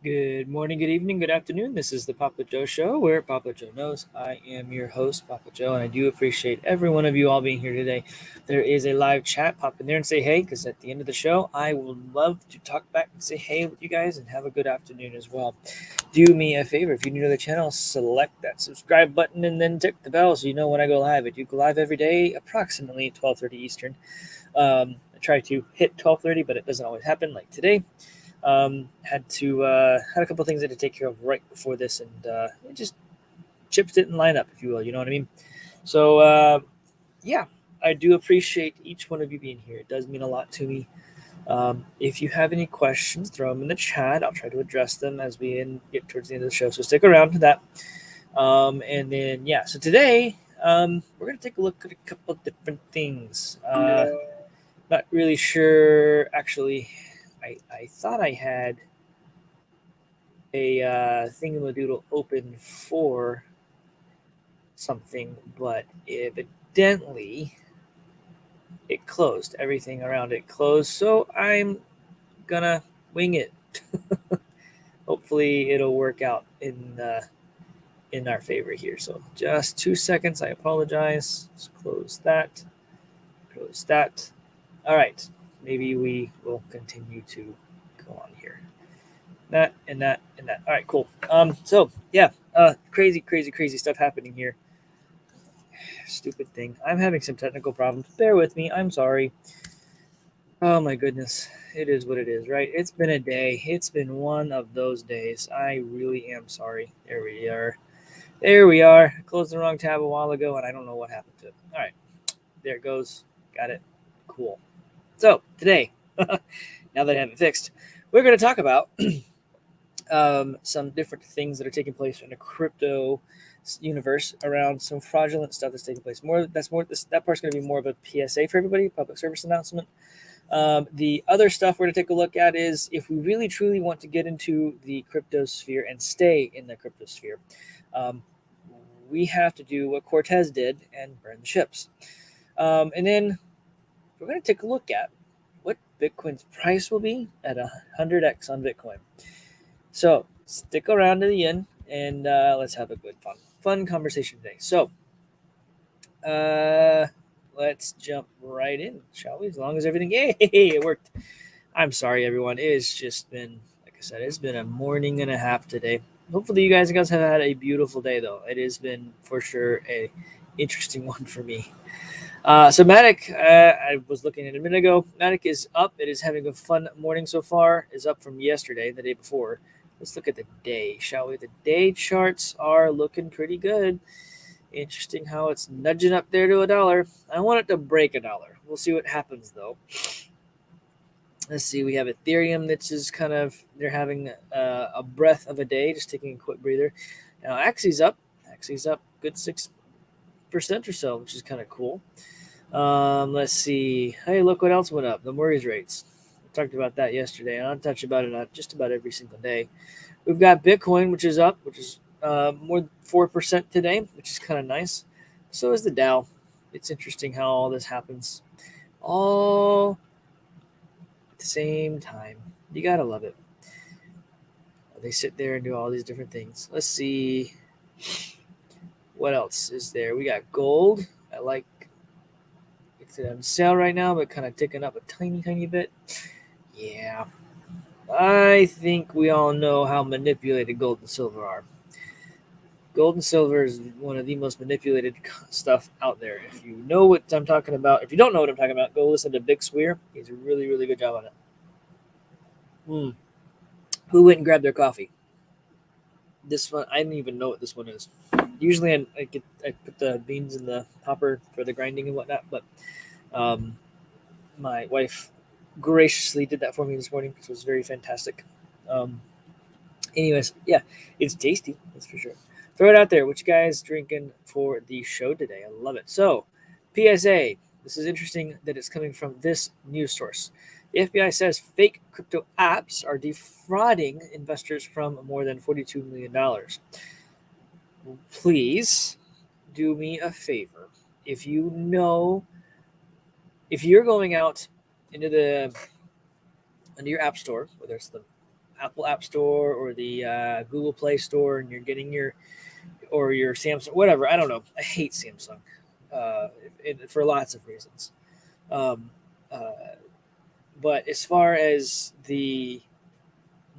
Good morning, good evening, good afternoon. This is the PAPAJO Show, where Papa Joe knows. I am your host, Papa Joe, and I do appreciate every one of you all being here today. There is a live chat. Pop in there and say hey, because at the end of the show, I would love to talk back and say hey with you guys and have a good afternoon as well. Do me a favor, if you're new to the channel, select that subscribe button and then tick the bell so you know when I go live. I do go live every day, approximately 12:30 Eastern. I try to hit 12:30, but it doesn't always happen like today. Had a couple things I had to take care of right before this, and it just chips didn't line up, if you will. You know what I mean? So yeah, I do appreciate each one of you being here. It does mean a lot to me. If you have any questions, throw them in the chat. I'll try to address them as we get towards the end of the show. So stick around for that. And then yeah, so today we're gonna take a look at a couple of different things. Not really sure actually. I thought I had a thingamadoodle open for something, but evidently it closed. Everything around it closed, so I'm gonna wing it. Hopefully, it'll work out in our favor here. So, just 2 seconds. I apologize. Let's close that. Close that. All right. Maybe we will continue to go on here. That and that and that. All right, cool. So yeah, crazy stuff happening here. Stupid thing. I'm having some technical problems. Bear with me. I'm sorry. Oh my goodness. It is what it is, right? It's been a day. It's been one of those days. I really am sorry. There we are. There we are. I closed the wrong tab a while ago, and I don't know what happened to it. All right. There it goes. Got it. Cool. So today, now that I have it fixed, we're going to talk about some different things that are taking place in the crypto universe around some fraudulent stuff that's taking place. That part's going to be more of a PSA for everybody, public service announcement. The other stuff we're going to take a look at is if we really truly want to get into the crypto sphere and stay in the crypto sphere, we have to do what Cortez did and burn the ships. And then we're going to take a look at what Bitcoin's price will be at 100x on Bitcoin. So stick around to the end and let's have a good fun conversation today. So let's jump right in, shall we? As long as everything, yay, it worked. I'm sorry, everyone. It's just been, like I said, it's been a morning and a half today. Hopefully, you guys have had a beautiful day, though. It has been for sure a interesting one for me. So Matic, I was looking at it a minute ago. Matic is up. It is having a fun morning so far. Is up from yesterday, the day before. Let's look at the day, shall we? The day charts are looking pretty good. Interesting how it's nudging up there to $1. I want it to break $1. We'll see what happens though. Let's see. We have Ethereum. That's just kind of they're having a breath of a day, just taking a quick breather. Now Axi's up. Axi's up, good 6% or so, which is kind of cool. Let's see. Hey, look what else went up. The mortgage rates. We talked about that yesterday, and I'll touch about it just about every single day. We've got Bitcoin, which is up, which is more than 4% today, which is kind of nice. So is the Dow. It's interesting how all this happens all at the same time. You gotta love it. They sit there and do all these different things. Let's see. What else is there? We got gold. I like it's on sale right now, but kind of ticking up a tiny bit. Yeah. I think we all know how manipulated gold and silver are. Gold and silver is one of the most manipulated stuff out there. If you know what I'm talking about, if you don't know what I'm talking about, go listen to Big Swear. He's a really good job on it. Who went and grabbed their coffee? This one, I didn't even know what this one is. Usually I put the beans in the hopper for the grinding and whatnot, but my wife graciously did that for me this morning, which was very fantastic. Anyways, yeah, it's tasty, that's for sure. Throw it out there. What you guys drinking for the show today? I love it. So, PSA. This is interesting that it's coming from this news source. The FBI says fake crypto apps are defrauding investors from more than $42 million. Please do me a favor. If you're going out into your app store, whether it's the Apple App Store or the Google Play Store, and you're getting your Samsung, whatever. I don't know. I hate Samsung uh, for lots of reasons. Um, uh, but as far as the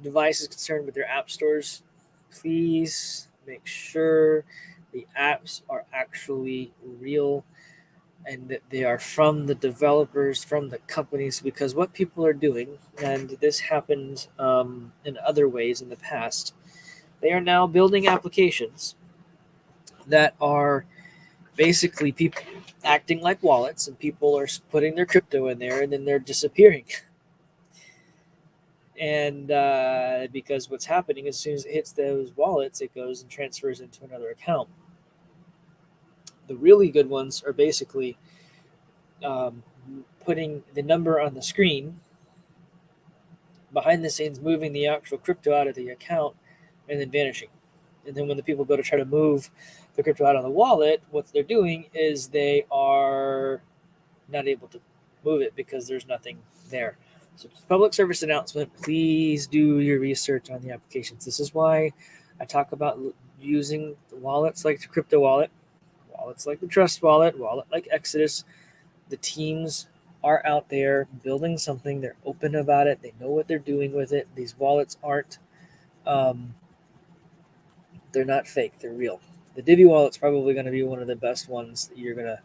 device is concerned with their app stores, please make sure the apps are actually real and that they are from the developers, from the companies, because what people are doing, and this happened in other ways in the past, they are now building applications that are basically people acting like wallets, and people are putting their crypto in there and then they're disappearing. And because what's happening, as soon as it hits those wallets, it goes and transfers into another account. The really good ones are basically um, putting the number on the screen behind the scenes, moving the actual crypto out of the account and then vanishing. And then when the people go to try to move the crypto out of the wallet, what they're doing is they are not able to move it because there's nothing there. So, public service announcement, please do your research on the applications. This is why I talk about using wallets like the crypto wallet, wallets like the Trust wallet, wallet like Exodus. The teams are out there building something. They're open about it. They know what they're doing with it. These wallets aren't, um, they're not fake. They're real. The Divi wallet's probably going to be one of the best ones that you're going to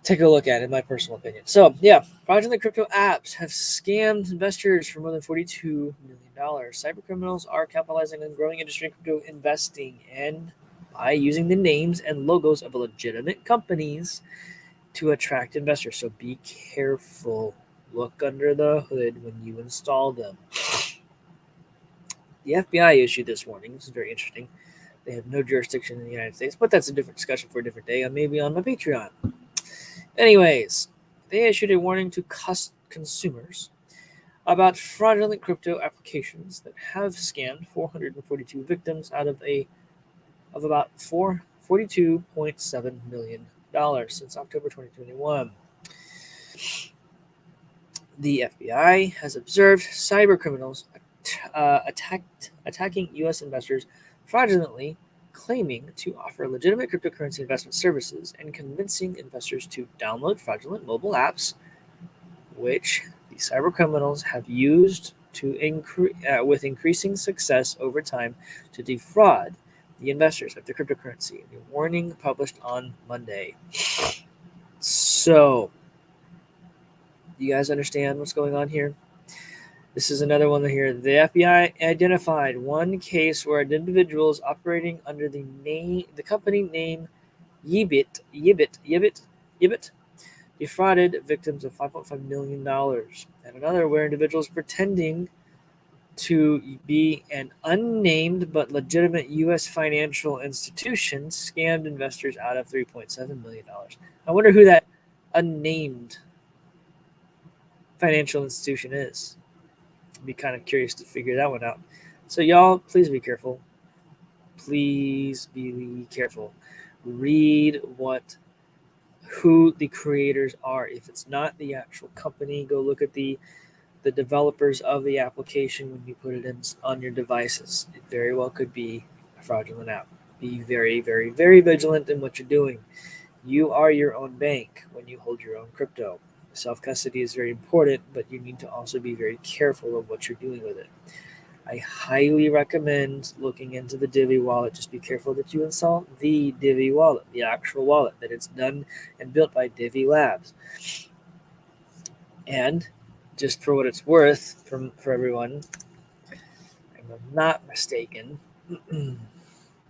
take a look at, in my personal opinion. So, yeah, fraudulent crypto apps have scammed investors for more than $42 million. Cyber criminals are capitalizing on the growing industry in crypto investing and by using the names and logos of legitimate companies to attract investors. So be careful. Look under the hood when you install them. The FBI issued this warning. This is very interesting. They have no jurisdiction in the United States, but that's a different discussion for a different day, maybe on my Patreon. Anyways, they issued a warning to consumers about fraudulent crypto applications that have scammed 442 victims out of about $42.7 million since October 2021. The FBI has observed cyber criminals attacking U.S. investors fraudulently, claiming to offer legitimate cryptocurrency investment services and convincing investors to download fraudulent mobile apps, which the cyber criminals have used with increasing success over time to defraud the investors of the cryptocurrency. A warning published on Monday. So, you guys understand what's going on here? This is another one here. The FBI identified one case where an individual is operating under the company name Yibit, defrauded victims of $5.5 million. And another where individuals pretending to be an unnamed but legitimate U.S. financial institution scammed investors out of $3.7 million. I wonder who that unnamed financial institution is. I'd be kind of curious to figure that one out. So y'all, please be careful. Please be careful. Read who the creators are. If it's not the actual company, go look at the developers of the application when you put it in on your devices. It very well could be a fraudulent app. Be very, very, very vigilant in what you're doing. You are your own bank when you hold your own crypto. Self-custody is very important, but you need to also be very careful of what you're doing with it. I highly recommend looking into the Divi wallet. Just be careful that you install the Divi wallet, the actual wallet, that it's done and built by Divi Labs. And just for what it's worth for everyone, if I'm not mistaken,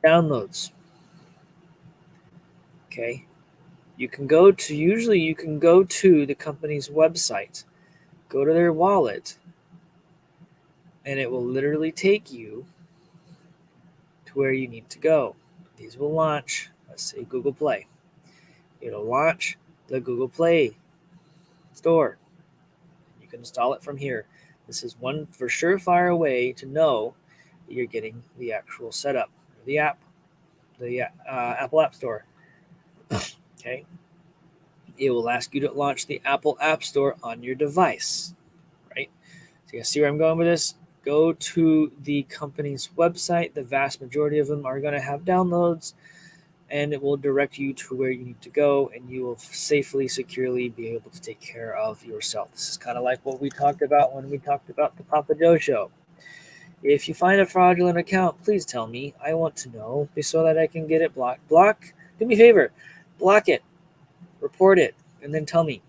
downloads. Okay. You can go to the company's website, go to their wallet, and it will literally take you to where you need to go. These will launch, let's say Google Play. It'll launch the Google Play store. You can install it from here. This is one for surefire way to know that you're getting the actual setup, the app, the Apple App Store. Okay. It will ask you to launch the Apple App Store on your device, right? So you see where I'm going with this? go to the company's website. The vast majority of them are going to have downloads, and it will direct you to where you need to go, and you will safely, securely be able to take care of yourself. This is kind of like what we talked about when we talked about the PAPAJO show. If you find a fraudulent account, please tell me. I want to know so that I can get it blocked. Do me a favor, block it, report it, and then tell me.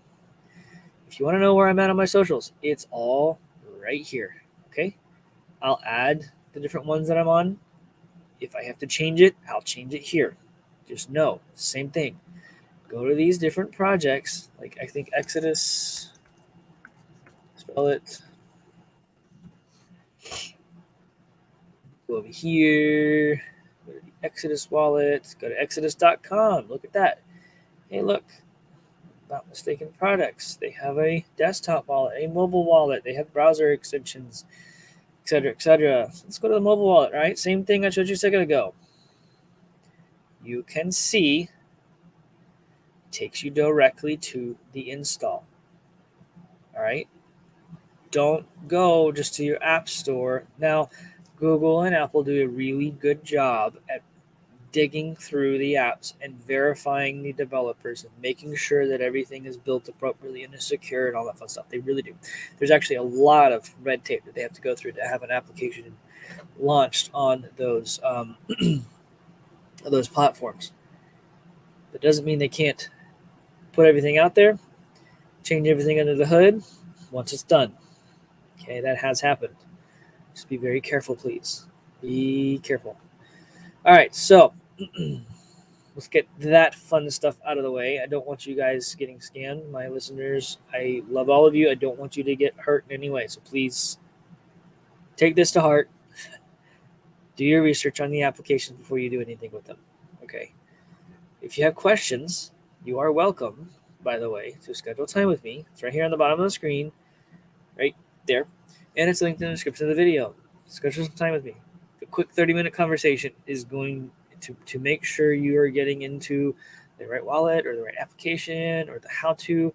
If you want to know where I'm at on my socials, it's all right here. Okay? I'll add the different ones that I'm on. If I have to change it, I'll change it here. Just know, same thing. Go to these different projects, like I think Exodus, spell it. Go over here, go to the Exodus wallet, go to exodus.com. Look at that. Hey, look, not mistaken products. They have a desktop wallet, a mobile wallet. They have browser extensions, etc., etc. Let's go to the mobile wallet, right? Same thing I showed you a second ago. You can see it takes you directly to the install. All right. Don't go just to your app store. Now, Google and Apple do a really good job at digging through the apps and verifying the developers and making sure that everything is built appropriately and is secure and all that fun stuff. They really do. There's actually a lot of red tape that they have to go through to have an application launched on those those platforms. That doesn't mean they can't put everything out there, change everything under the hood once it's done. Okay, that has happened. Just be very careful, please. Be careful. All right, so let's get that fun stuff out of the way. I don't want you guys getting scammed. My listeners, I love all of you. I don't want you to get hurt in any way. So please take this to heart. Do your research on the applications before you do anything with them. Okay. If you have questions, you are welcome, by the way, to schedule time with me. It's right here on the bottom of the screen, right there. And it's linked in the description of the video. Schedule some time with me. A quick 30-minute conversation is going to make sure you are getting into the right wallet or the right application or the how-to.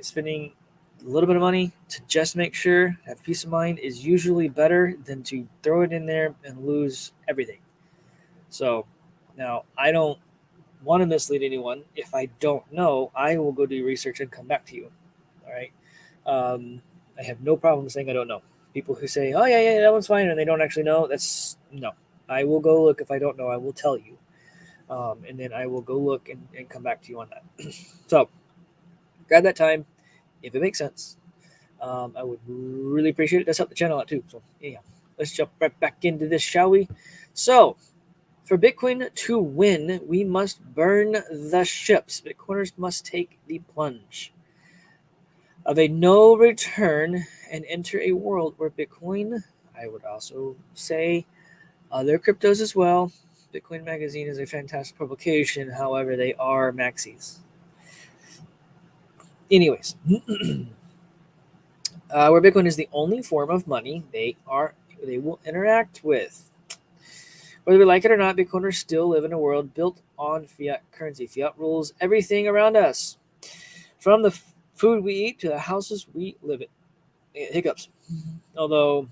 Spending a little bit of money to just make sure, have peace of mind, is usually better than to throw it in there and lose everything. So now I don't want to mislead anyone. If I don't know, I will go do research and come back to you. All right. I have no problem saying I don't know. People who say, "Oh yeah, that one's fine," and they don't actually know, that's no. I will go look. If I don't know, I will tell you, and then I will go look and come back to you on that. So grab that time if it makes sense. I would really appreciate it. Does help the channel out too. So yeah, let's jump right back into this, shall we? So for Bitcoin to win, we must burn the ships. Bitcoiners must take the plunge of a no return and enter a world where Bitcoin, I would also say other cryptos as well. Bitcoin Magazine is a fantastic publication. However, they are maxis. Anyways, where Bitcoin is the only form of money they will interact with. Whether we like it or not, Bitcoiners still live in a world built on fiat currency. Fiat rules everything around us, from the food we eat to the houses we live in. Hiccups. Although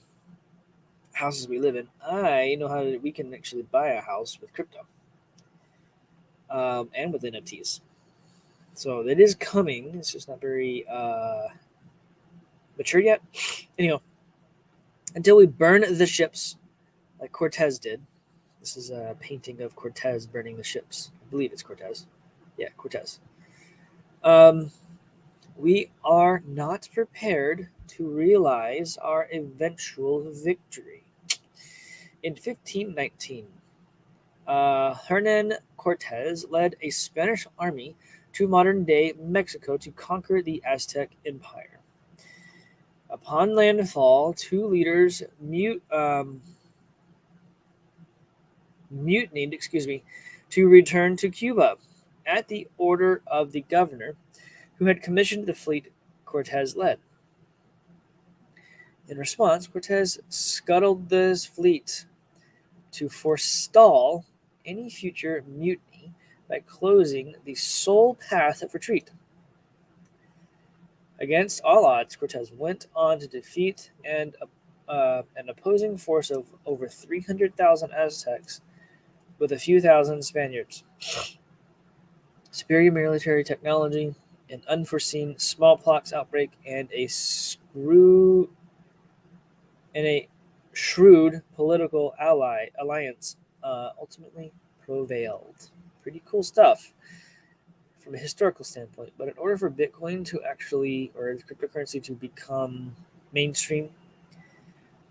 houses we live in, I know how we can actually buy a house with crypto and with NFTs. So it is coming. It's just not very mature yet. Anyhow, until we burn the ships like Cortez did. This is a painting of Cortez burning the ships. I believe it's Cortez. Yeah, Cortez. We are not prepared to realize our eventual victory. In 1519, Hernan Cortez led a Spanish army to modern-day Mexico to conquer the Aztec Empire. Upon landfall, two leaders mutinied, to return to Cuba at the order of the governor who had commissioned the fleet Cortez led. In response, Cortez scuttled this fleet to forestall any future mutiny by closing the sole path of retreat. Against all odds, Cortez went on to defeat and an opposing force of over 300,000 Aztecs with a few thousand Spaniards. Superior military technology, an unforeseen smallpox outbreak, and a shrewd political alliance ultimately prevailed. Pretty cool stuff from a historical standpoint. But in order for Bitcoin to actually, or cryptocurrency to become mainstream,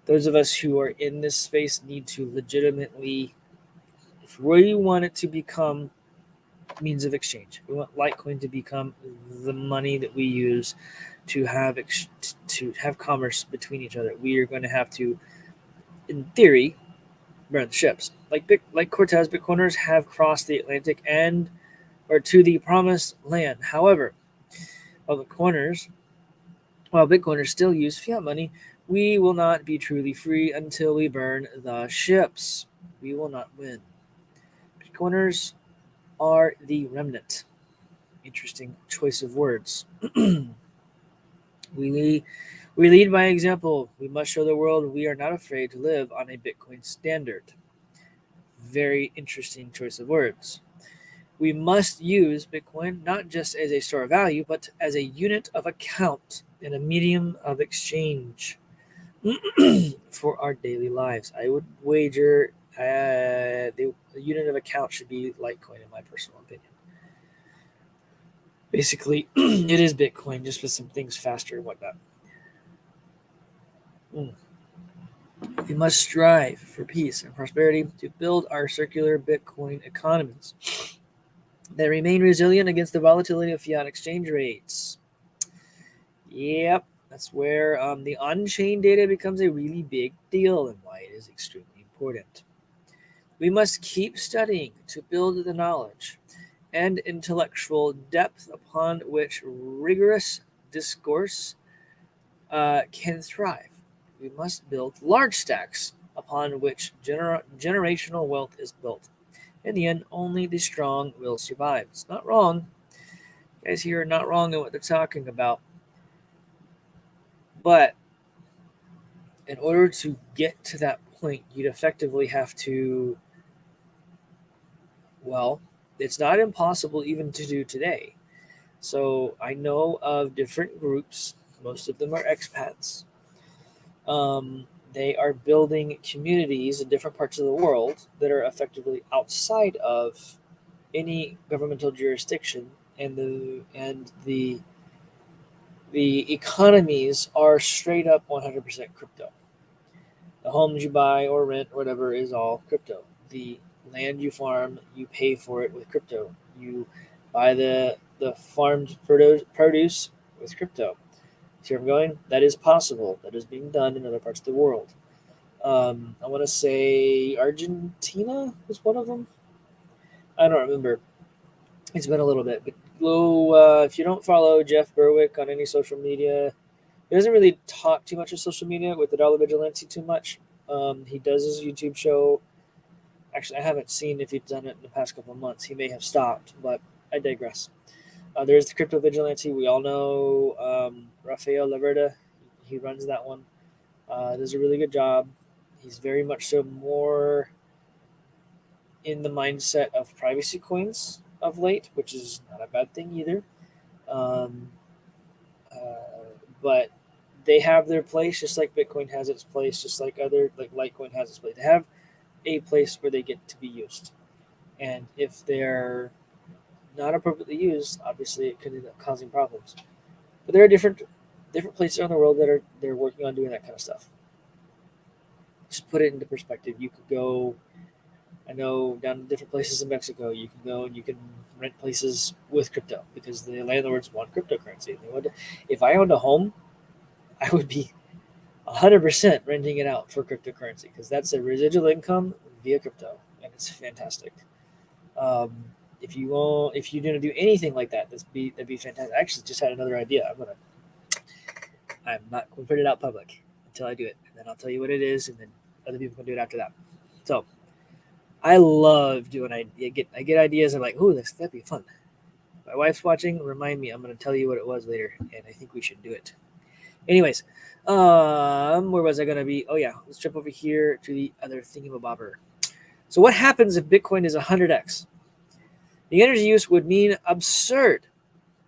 those of us who are in this space need to legitimately, if we want it to become means of exchange, we want Litecoin to become the money that we use to have commerce between each other. We are going to have to, in theory, burn the ships. Like Cortez, Bitcoiners have crossed the Atlantic and or to the promised land. However, while Bitcoiners still use fiat money, we will not be truly free until we burn the ships. We will not win. Bitcoiners are the remnant. Interesting choice of words. We lead by example. We must show the world we are not afraid to live on a Bitcoin standard. Very interesting choice of words. We must use Bitcoin not just as a store of value, but as a unit of account and a medium of exchange for our daily lives. I would wager the unit of account should be Litecoin, in my personal opinion. Basically, it is Bitcoin, just with some things faster and whatnot. We must strive for peace and prosperity to build our circular Bitcoin economies that remain resilient against the volatility of fiat exchange rates. Yep, that's where the on-chain data becomes a really big deal and why it is extremely important. We must keep studying to build the knowledge and intellectual depth upon which rigorous discourse can thrive. We must build large stacks upon which generational wealth is built. In the end, only the strong will survive. It's not wrong. You guys here are not wrong in what they're talking about. But in order to get to that point, you'd effectively have to, well, it's not impossible even to do today. So I know of different groups, most of them are expats. They are building communities in different parts of the world that are effectively outside of any governmental jurisdiction, and the economies are straight up 100% crypto. The homes you buy or rent or whatever is all crypto. The land you farm, you pay for it with crypto. You buy the farmed produce with crypto. See where I'm going? That is possible. That is being done in other parts of the world. I want to say Argentina was one of them. I don't remember. It's been a little bit. But go, if you don't follow Jeff Berwick on any social media, he doesn't really talk too much of social media with the Dollar Vigilante too much. He does his YouTube show. Actually, I haven't seen if he's done it in the past couple of months. He may have stopped, but I digress. There's the Crypto Vigilante. We all know Rafael Laverda. He runs that one. Does a really good job. He's very much so more in the mindset of privacy coins of late, which is not a bad thing either. But they have their place, just like Bitcoin has its place, just like Litecoin has its place. They have a place where they get to be used, and if they're not appropriately used, obviously it could end up causing problems. But there are different places around the world that they're working on doing that kind of stuff. Just put it into perspective. You could go, I know, down to different places in Mexico. You can go and you can rent places with crypto because the landlords want cryptocurrency. If I owned a home, I would be 100% renting it out for cryptocurrency because that's a residual income via crypto, and it's fantastic. If you're gonna do anything like that, that'd be fantastic. I actually just had another idea. I'm not going to put it out public until I do it, and then I'll tell you what it is, and then other people can do it after that. So I love doing I get ideas. I'm like, ooh, that'd be fun. My wife's watching. Remind me. I'm going to tell you what it was later, and I think we should do it. Anyways, Where was I gonna be? Oh yeah, let's jump over here to the other thingamabobber. So what happens if Bitcoin is 100x? The energy use would mean absurd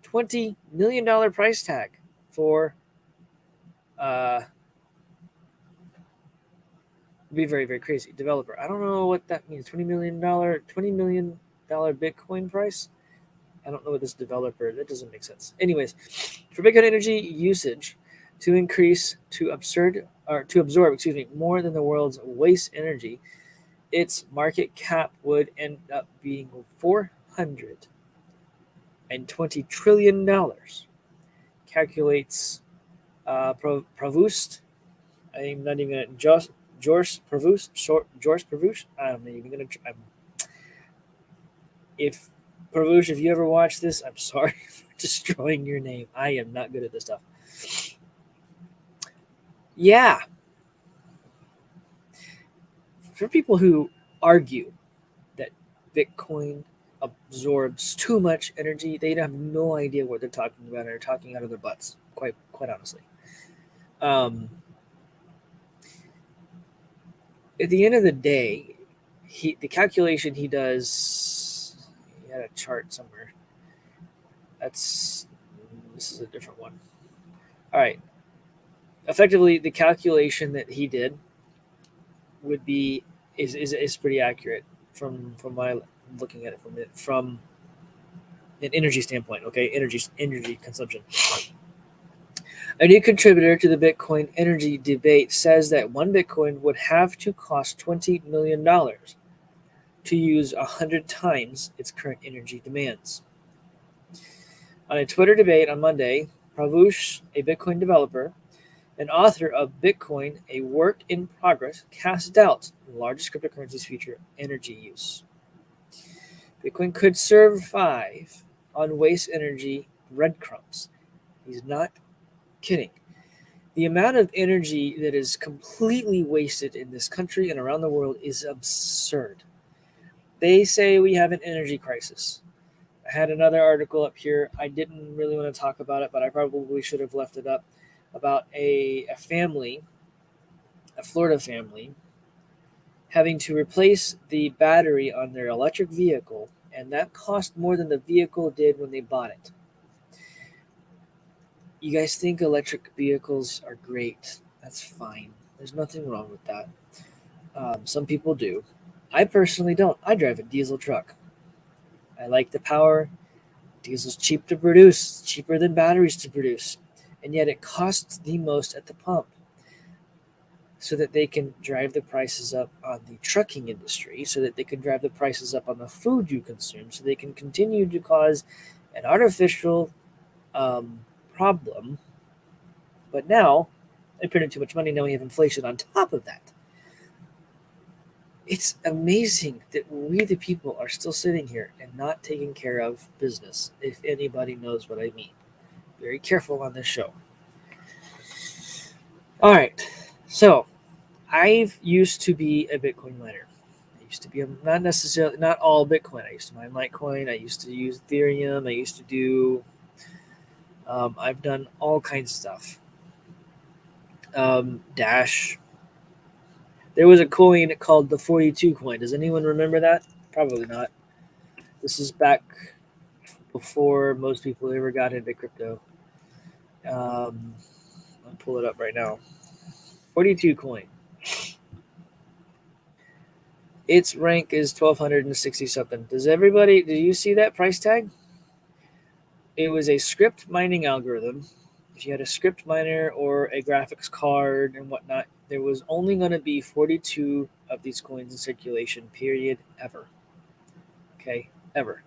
$20 million price tag for be very, very crazy. Developer. I don't know what that means. $20 million Bitcoin price. I don't know what this developer. That doesn't make sense. Anyways, for Bitcoin energy usage to increase to absorb, more than the world's waste energy, its market cap would end up being $420 trillion. Calculates Provost. I'm not even gonna George Provost. George Provost. I'm not even gonna. If Provost, if you ever watch this, I'm sorry for destroying your name. I am not good at this stuff. Yeah, for people who argue that Bitcoin absorbs too much energy, they have no idea what they're talking about. They're talking out of their butts. Quite honestly. Um, at the end of the day, the calculation he does. He had a chart somewhere. This is a different one. All right. Effectively, the calculation that he did would be is pretty accurate from my looking at it from an energy standpoint. Okay, energy consumption. A new contributor to the Bitcoin energy debate says that one Bitcoin would have to cost $20 million to use 100 times its current energy demands. On a Twitter debate on Monday, Pravush, a Bitcoin developer and author of Bitcoin, a work in progress, cast doubt on the largest cryptocurrency's future energy use. Bitcoin could survive on waste energy breadcrumbs. He's not kidding. The amount of energy that is completely wasted in this country and around the world is absurd. They say we have an energy crisis. I had another article up here. I didn't really want to talk about it, but I probably should have left it up about a family, a Florida family, having to replace the battery on their electric vehicle, and that cost more than the vehicle did when they bought it. You guys think electric vehicles are great? That's fine. There's nothing wrong with that. Some people do. I personally don't. I drive a diesel truck. I like the power. Diesel's cheap to produce, cheaper than batteries to produce, and yet it costs the most at the pump. So that they can drive the prices up on the trucking industry, so that they can drive the prices up on the food you consume, so they can continue to cause an artificial problem. But now they printed too much money. Now we have inflation on top of that. It's amazing that we, the people, are still sitting here and not taking care of business, if anybody knows what I mean. Very careful on this show. All right. So I've used to be a Bitcoin miner. I used to be not all Bitcoin. I used to mine Litecoin. I used to use Ethereum. I used to do. I've done all kinds of stuff. Dash. There was a coin called the 42 coin. Does anyone remember that? Probably not. This is back before most people ever got into crypto. I'll pull it up right now. 42 coin. Its rank is 1260 something. Do you see that price tag? It was a script mining algorithm. If you had a script miner or a graphics card and whatnot, there was only going to be 42 of these coins in circulation, period, ever. Okay, ever.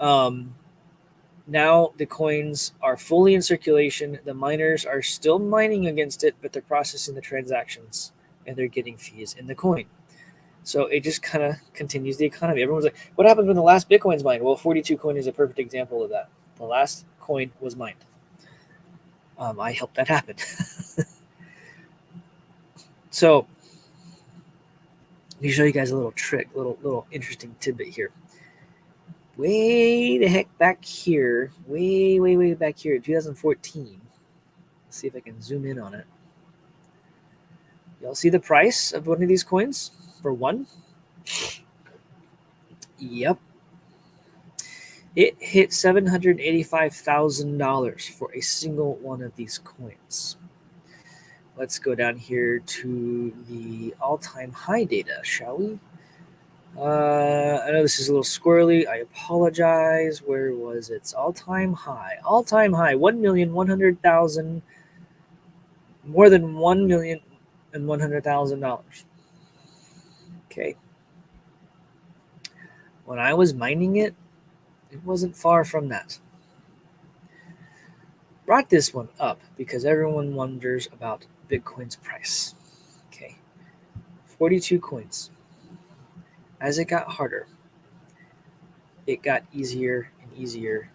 Now the coins are fully in circulation. The miners are still mining against it, but they're processing the transactions and they're getting fees in the coin. So it just kind of continues the economy. Everyone's like, what happens when the last Bitcoin's mined? Well, 42 coin is a perfect example of that. The last coin was mined. I helped that happen. So let me show you guys a little trick, little interesting tidbit here. Way the heck back here, way back here, 2014. Let's see if I can zoom in on it. Y'all see the price of one of these coins for one? Yep. It hit $785,000 for a single one of these coins. Let's go down here to the all-time high data, shall we? I know this is a little squirrely. I apologize. Where was its all-time high? All-time high, 1,100,000, more than $1,100,000. Okay. When I was mining it, it wasn't far from that. Brought this one up because everyone wonders about Bitcoin's price. Okay. 42 coins. As it got harder, it got easier and easier,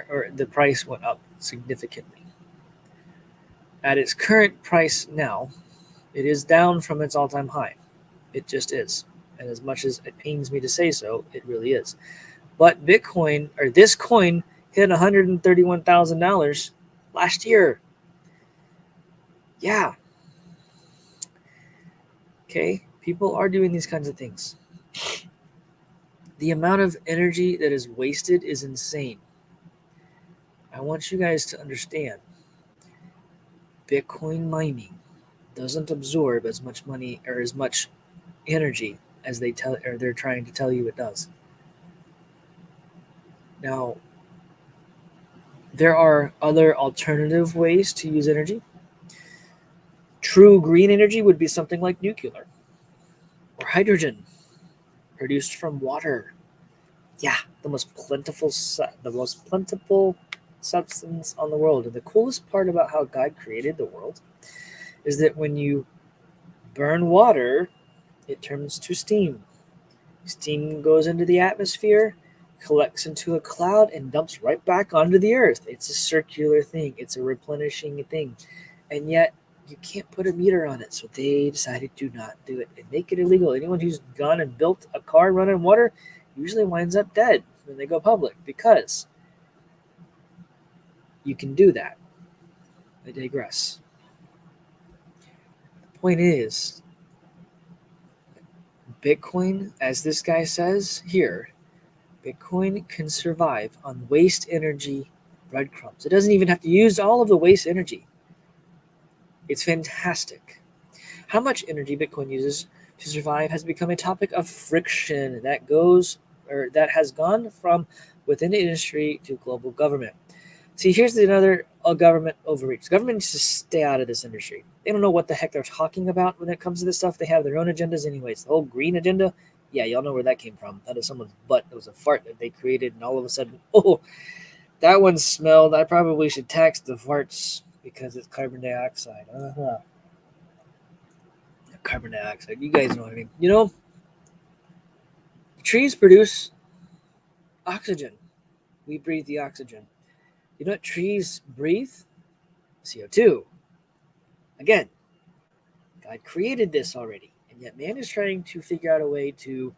or the price went up significantly. At its current price now, it is down from its all-time high. It just is. And as much as it pains me to say so, it really is. But Bitcoin, or this coin, hit $131,000 last year. Yeah. Okay. People are doing these kinds of things. The amount of energy that is wasted is insane. I want you guys to understand Bitcoin mining doesn't absorb as much money or as much energy as they're trying to tell you it does. Now, there are other alternative ways to use energy. True green energy would be something like nuclear or hydrogen produced from water. Yeah, the most plentiful substance on the world. And the coolest part about how God created the world is that when you burn water, it turns to steam. Steam goes into the atmosphere, collects into a cloud, and dumps right back onto the earth. It's a circular thing. It's a replenishing thing. And yet, you can't put a meter on it. So they decided to not do it and make it illegal. Anyone who's gone and built a car running water usually winds up dead when they go public because you can do that. I digress. The point is, Bitcoin, as this guy says here, Bitcoin can survive on waste energy breadcrumbs. It doesn't even have to use all of the waste energy. It's fantastic. How much energy Bitcoin uses to survive has become a topic of friction that has gone from within the industry to global government. See, here's another government overreach. Government needs to stay out of this industry. They don't know what the heck they're talking about when it comes to this stuff. They have their own agendas anyways. The whole green agenda, yeah, y'all know where that came from. That is someone's butt. It was a fart that they created, and all of a sudden, oh, that one smelled. I probably should tax the farts because it's carbon dioxide. Carbon dioxide. You guys know what I mean. You know, trees produce oxygen. We breathe the oxygen. You know what trees breathe? CO2. Again, God created this already, and yet man is trying to figure out a way to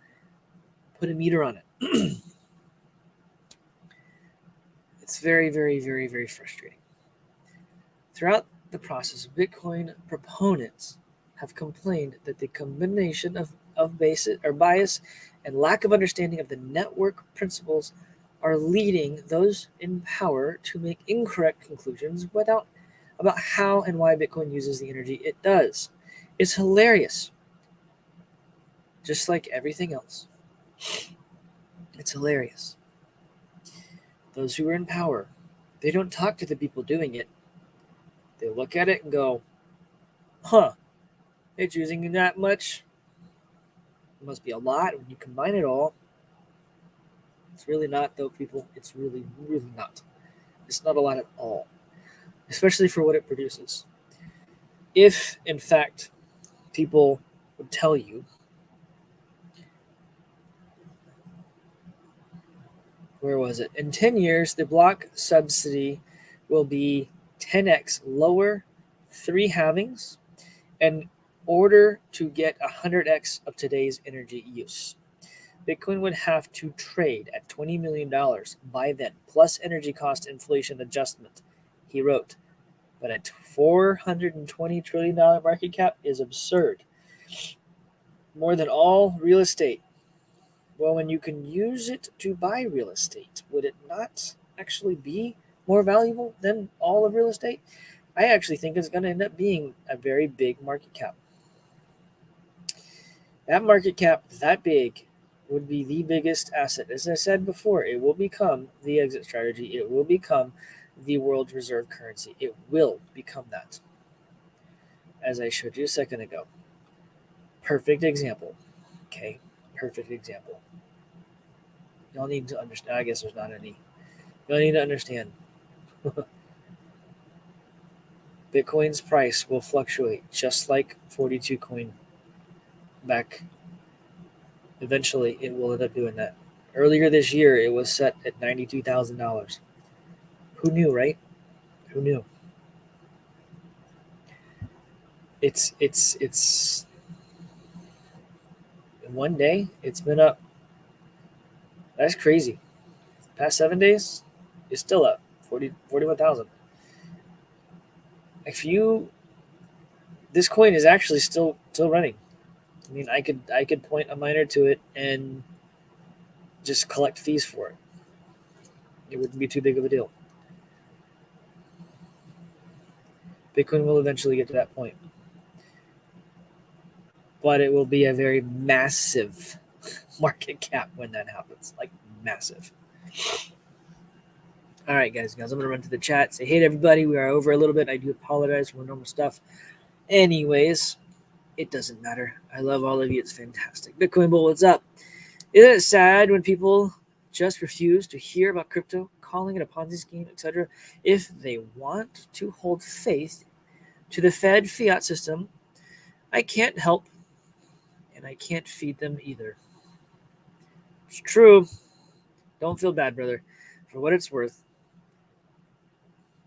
put a meter on it. It's very, very, very, very frustrating. Throughout the process, Bitcoin proponents have complained that the combination of bias and lack of understanding of the network principles are leading those in power to make incorrect conclusions about how and why Bitcoin uses the energy it does. It's hilarious. Just like everything else. It's hilarious. Those who are in power, they don't talk to the people doing it. They look at it and go, huh, it's using that much. It must be a lot when you combine it all. It's really not, though, people. It's really, really not. It's not a lot at all, especially for what it produces. If, in fact, people would tell you, where was it? In 10 years, the block subsidy will be 10x lower, 3 halvings, in order to get 100x of today's energy use. Bitcoin would have to trade at $20 million by then, plus energy cost inflation adjustment, he wrote. But a $420 trillion market cap is absurd. More than all real estate. Well, when you can use it to buy real estate, would it not actually be more valuable than all of real estate? I actually think it's going to end up being a very big market cap. That market cap, that big, would be the biggest asset. As I said before, it will become the exit strategy. It will become the world reserve currency. It will become that. As I showed you a second ago. Perfect example. Okay, perfect example. Y'all need to understand. I guess there's not any. Y'all need to understand. Bitcoin's price will fluctuate just like 42 coin back. Eventually, it will end up doing that. Earlier this year, it was set at $92,000. Who knew, right? Who knew? It's in one day, it's been up. That's crazy. Past 7 days, it's still up 41,000. If you, this coin is actually still running. I mean, I could point a miner to it and just collect fees for it. It wouldn't be too big of a deal. Bitcoin will eventually get to that point. But it will be a very massive market cap when that happens. Like, massive. All right, guys. I'm going to run to the chat. Say hey to everybody. We are over a little bit. I do apologize for normal stuff. Anyways, it doesn't matter. I love all of you. It's fantastic. Bitcoin Bull, what's up? Isn't it sad when people just refuse to hear about crypto, calling it a Ponzi scheme, etc., if they want to hold faith to the Fed fiat system? I can't help, and I can't feed them either. It's true. Don't feel bad, brother. For what it's worth,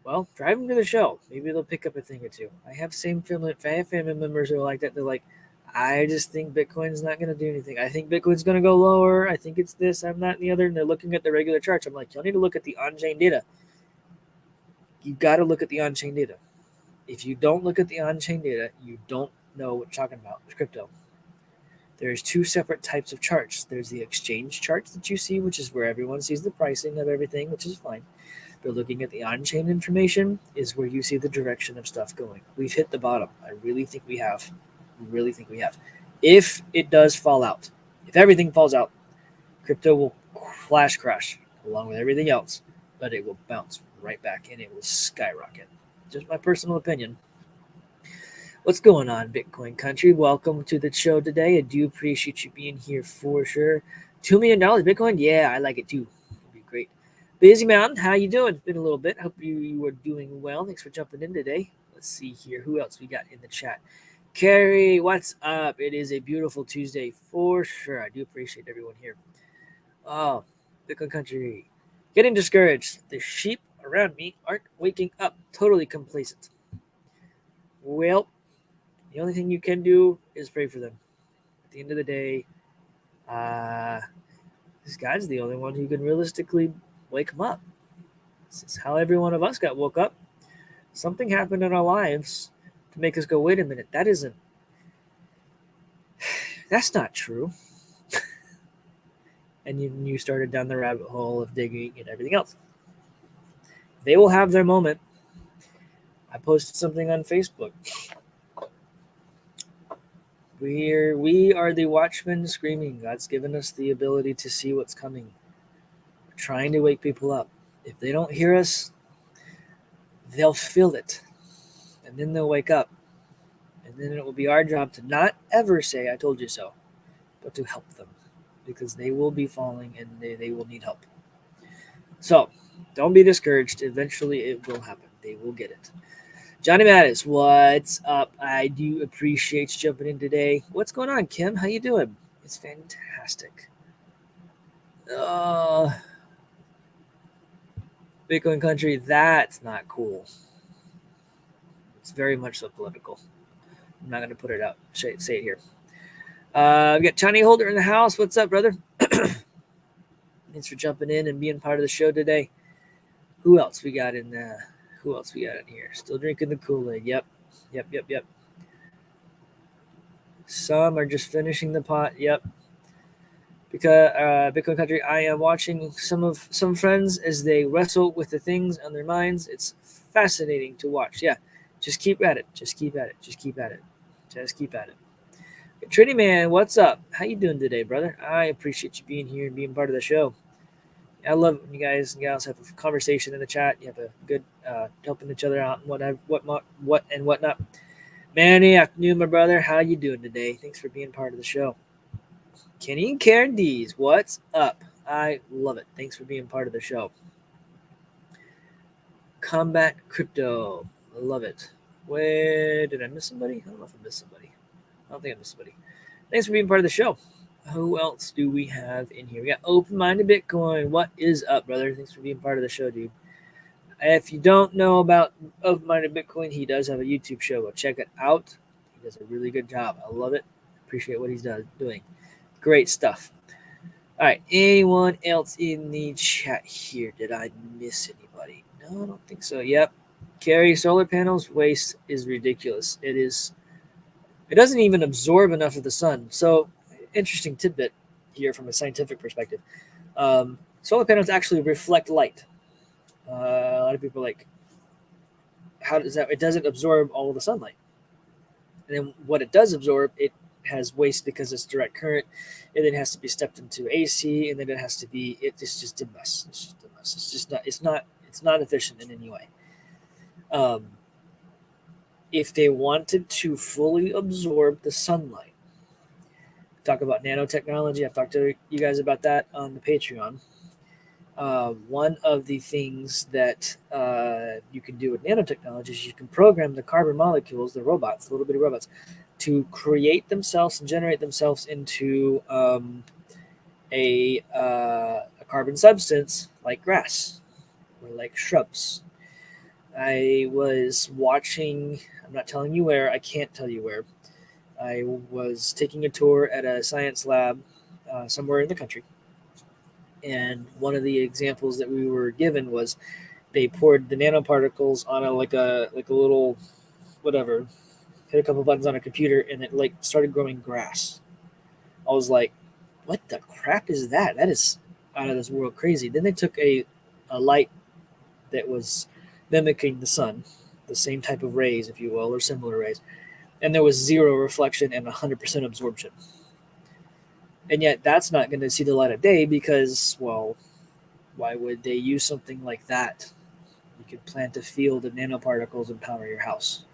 well, drive them to the show. Maybe they'll pick up a thing or two. I have family members who are like that. They're like, I just think Bitcoin's not going to do anything. I think Bitcoin's going to go lower. I think it's this, I'm that, and the other. And they're looking at the regular charts. I'm like, y'all need to look at the on-chain data. You got to look at the on-chain data. If you don't look at the on-chain data, you don't know what you're talking about with crypto. There's two separate types of charts. There's the exchange charts that you see, which is where everyone sees the pricing of everything, which is fine. But looking at the on-chain information is where you see the direction of stuff going. We've hit the bottom. I really think we have. If it does fall out, if everything falls out, crypto will flash crash along with everything else, but it will bounce right back and it will skyrocket. Just my personal opinion. What's going on, Bitcoin country? Welcome to the show today. I do appreciate you being here for sure. $2 million Bitcoin? Yeah, I like it too. It'd be great. Busy Mountain, how you doing? It's been a little bit. Hope you are doing well. Thanks for jumping in today. Let's see here. Who else we got in the chat? Carrie, what's up? It is a beautiful Tuesday for sure. I do appreciate everyone here. Oh, Bitcoin country. Getting discouraged. The sheep around me aren't waking up. Totally complacent. Well, the only thing you can do is pray for them. At the end of the day, this guy's the only one who can realistically wake them up. This is how every one of us got woke up. Something happened in our lives to make us go, wait a minute, that's not true. And you started down the rabbit hole of digging and everything else. They will have their moment. I posted something on Facebook. We are the watchmen screaming. God's given us the ability to see what's coming. We're trying to wake people up. If they don't hear us, they'll feel it. And then they'll wake up. And then it will be our job to not ever say, I told you so, but to help them. Because they will be falling and they will need help. So, don't be discouraged. Eventually it will happen. They will get it. Johnny Mattis, what's up? I do appreciate you jumping in today. What's going on, Kim? How you doing? It's fantastic. Bitcoin country, that's not cool. It's very much so political. I'm not going to put it out. Say it here. We got Johnny Holder in the house. What's up, brother? Thanks for jumping in and being part of the show today. Who else we got in there? Who else we got in here? Still drinking the Kool-Aid. Yep. Some are just finishing the pot. Yep. Because Bitcoin Country, I am watching some friends as they wrestle with the things on their minds. It's fascinating to watch. Yeah, just keep at it. Just keep at it. Just keep at it. Just keep at it. Trinity Man, what's up? How you doing today, brother? I appreciate you being here and being part of the show. I love when you guys and gals have a conversation in the chat. You have a good helping each other out and what and whatnot. Manny afternoon, my brother. How you doing today? Thanks for being part of the show. Kenny and Karen D's, what's up? I love it. Thanks for being part of the show. Combat Crypto, I love it. Where did I miss somebody? I don't know if I missed somebody. I don't think I missed somebody. Thanks for being part of the show. Who else do we have in here? We got Open Minded Bitcoin. What is up, brother? Thanks for being part of the show, dude. If you don't know about Open Minded Bitcoin, he does have a YouTube show. Go check it out. He does a really good job. I love it. Appreciate what he's doing. Great stuff. All right. Anyone else in the chat here? Did I miss anybody? No, I don't think so. Yep. Carry solar panels waste is ridiculous. It is. It doesn't even absorb enough of the sun. So, interesting tidbit here from a scientific perspective. Solar panels actually reflect light. A lot of people are like, how does that? It doesn't absorb all of the sunlight. And then what it does absorb, it has waste because it's direct current, and then it has to be stepped into AC, and then it has to be. It's just a mess. It's just a mess. It's just not. It's not. It's not efficient in any way. If they wanted to fully absorb the sunlight, talk about nanotechnology. I've talked to you guys about that on the Patreon. One of the things that you can do with nanotechnology is you can program the carbon molecules, the robots, the little bitty robots, to create themselves and generate themselves into a carbon substance like grass or like shrubs. I was watching, I'm not telling you where, I can't tell you where. I was taking a tour at a science lab somewhere in the country. And one of the examples that we were given was they poured the nanoparticles on a little whatever, hit a couple buttons on a computer, and it like started growing grass. I was like, what the crap is that? That is out of this world crazy. Then they took a light that was mimicking the sun, the same type of rays, if you will, or similar rays, and there was zero reflection and 100% absorption. And yet that's not going to see the light of day because, well, why would they use something like that? You could plant a field of nanoparticles and power your house.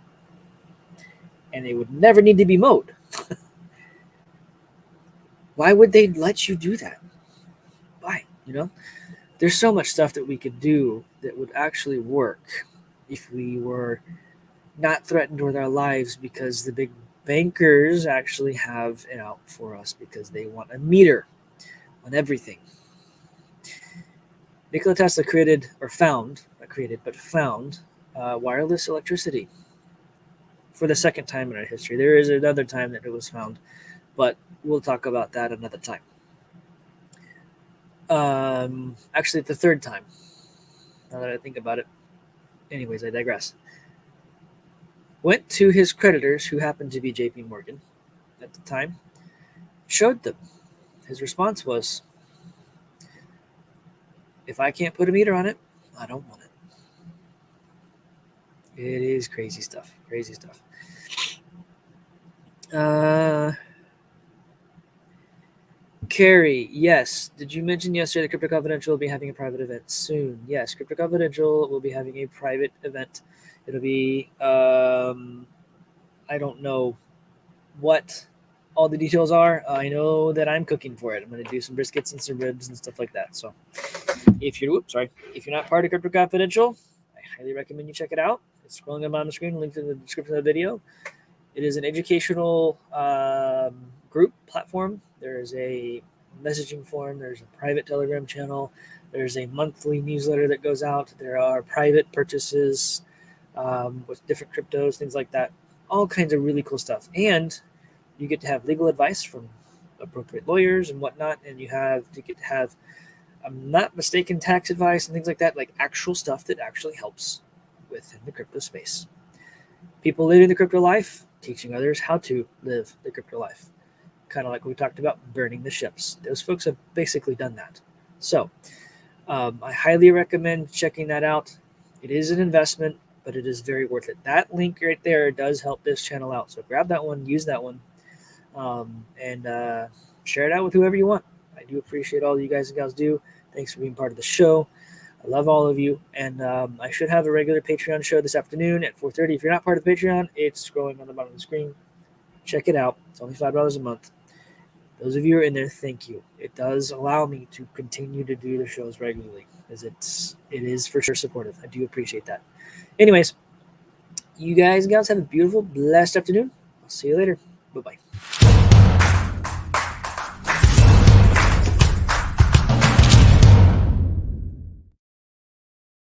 And they would never need to be mowed. Why would they let you do that? Why? There's so much stuff that we could do that would actually work if we were not threatened with our lives because the big bankers actually have it out for us because they want a meter on everything. Nikola Tesla found wireless electricity for the second time in our history. There is another time that it was found, but we'll talk about that another time. Actually, the third time, now that I think about it. Anyways, I digress. Went to his creditors, who happened to be JP Morgan at the time, showed them. His response was, if I can't put a meter on it, I don't want it. It is crazy stuff. Crazy stuff. Carrie, yes. Did you mention yesterday that Crypto Confidential will be having a private event soon? Yes, Crypto Confidential will be having a private event. It'll be, I don't know what all the details are. I know that I'm cooking for it. I'm going to do some briskets and some ribs and stuff like that. So if you're not part of Crypto Confidential, I highly recommend you check it out. It's scrolling on the screen, linked in the description of the video. It is an educational group platform. There's a messaging forum. There's a private Telegram channel. There's a monthly newsletter that goes out. There are private purchases with different cryptos, things like that. All kinds of really cool stuff. And you get to have legal advice from appropriate lawyers and whatnot. And you get to have, I'm not mistaken, tax advice and things like that, like actual stuff that actually helps within the crypto space. People living the crypto life, teaching others how to live the crypto life. Kind of like we talked about burning the ships. Those folks have basically done that. So I highly recommend checking that out. It is an investment, but it is very worth it. That link right there does help this channel out. So grab that one, use that one, and share it out with whoever you want. I do appreciate all you guys and gals do. Thanks for being part of the show. I love all of you, and I should have a regular Patreon show this afternoon at 4:30. If you're not part of the Patreon, it's scrolling on the bottom of the screen. Check it out. It's only $5 a month. Those of you who are in there, thank you. It does allow me to continue to do the shows regularly, as it is for sure supportive. I do appreciate that. Anyways, you guys and gals have a beautiful, blessed afternoon. I'll see you later. Bye-bye.